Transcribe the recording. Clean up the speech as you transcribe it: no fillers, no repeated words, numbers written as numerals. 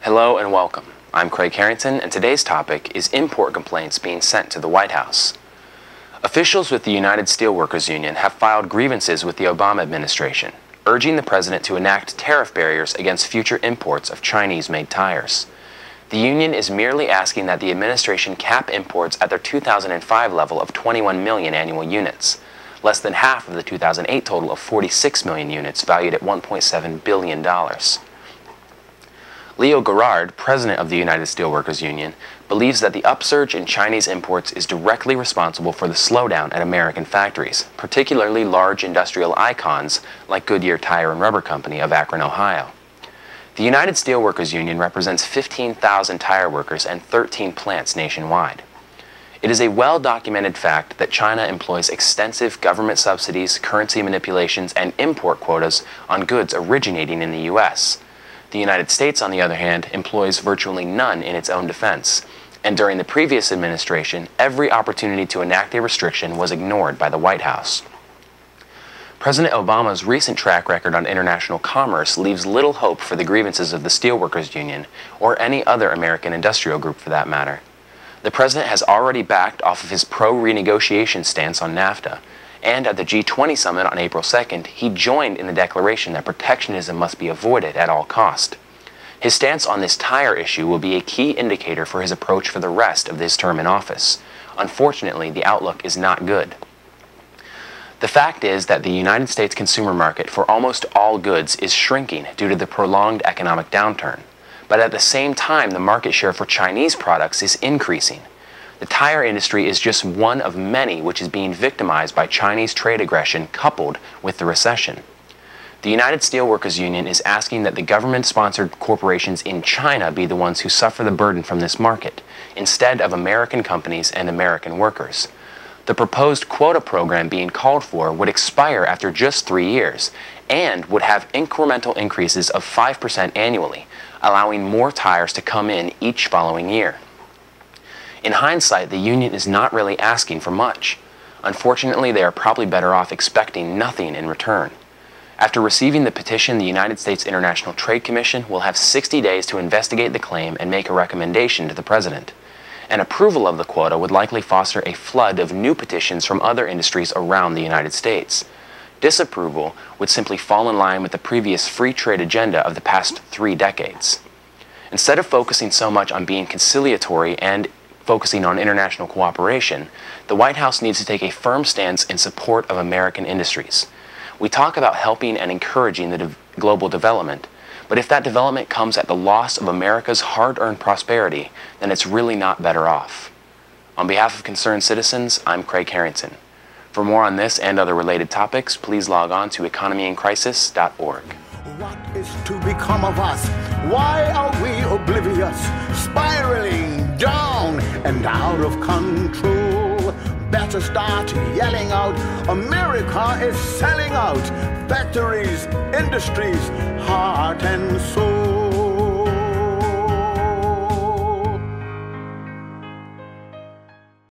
Hello and welcome. I'm Craig Harrington, and today's topic is import complaints being sent to the White House. Officials with the United Steelworkers Union have filed grievances with the Obama administration, urging the president to enact tariff barriers against future imports of Chinese-made tires. The union is merely asking that the administration cap imports at their 2005 level of 21 million annual units, less than half of the 2008 total of 46 million units valued at $1.7 billion. Leo Gerard, president of the United Steelworkers Union, believes that the upsurge in Chinese imports is directly responsible for the slowdown at American factories, particularly large industrial icons like Goodyear Tire and Rubber Company of Akron, Ohio. The United Steelworkers Union represents 15,000 tire workers and 13 plants nationwide. It is a well-documented fact that China employs extensive government subsidies, currency manipulations, and import quotas on goods originating in the U.S. The United States, on the other hand, employs virtually none in its own defense, and during the previous administration, every opportunity to enact a restriction was ignored by the White House. President Obama's recent track record on international commerce leaves little hope for the grievances of the Steelworkers Union, or any other American industrial group for that matter. The president has already backed off of his pro-renegotiation stance on NAFTA, and at the G20 summit on April 2nd, he joined in the declaration that protectionism must be avoided at all cost. His stance on this tire issue will be a key indicator for his approach for the rest of this term in office. Unfortunately, the outlook is not good. The fact is that the United States consumer market for almost all goods is shrinking due to the prolonged economic downturn. But at the same time, the market share for Chinese products is increasing. The tire industry is just one of many which is being victimized by Chinese trade aggression coupled with the recession. The United Steelworkers Union is asking that the government-sponsored corporations in China be the ones who suffer the burden from this market, instead of American companies and American workers. The proposed quota program being called for would expire after just 3 years and would have incremental increases of 5% annually, allowing more tires to come in each following year. In hindsight, the union is not really asking for much. Unfortunately, they are probably better off expecting nothing in return. After receiving the petition, the United States International Trade Commission will have 60 days to investigate the claim and make a recommendation to the president. An approval of the quota would likely foster a flood of new petitions from other industries around the United States. Disapproval would simply fall in line with the previous free trade agenda of the past 3 decades. Instead of focusing so much on being conciliatory and focusing on international cooperation, the White House needs to take a firm stance in support of American industries. We talk about helping and encouraging the global development, but if that development comes at the loss of America's hard-earned prosperity, then it's really not better off. On behalf of concerned citizens, I'm Craig Harrington. For more on this and other related topics, please log on to economyincrisis.org. What is to become of us? Why are we oblivious, spiraling down and out of control? Better start yelling out, America is selling out factories, industries, heart and soul.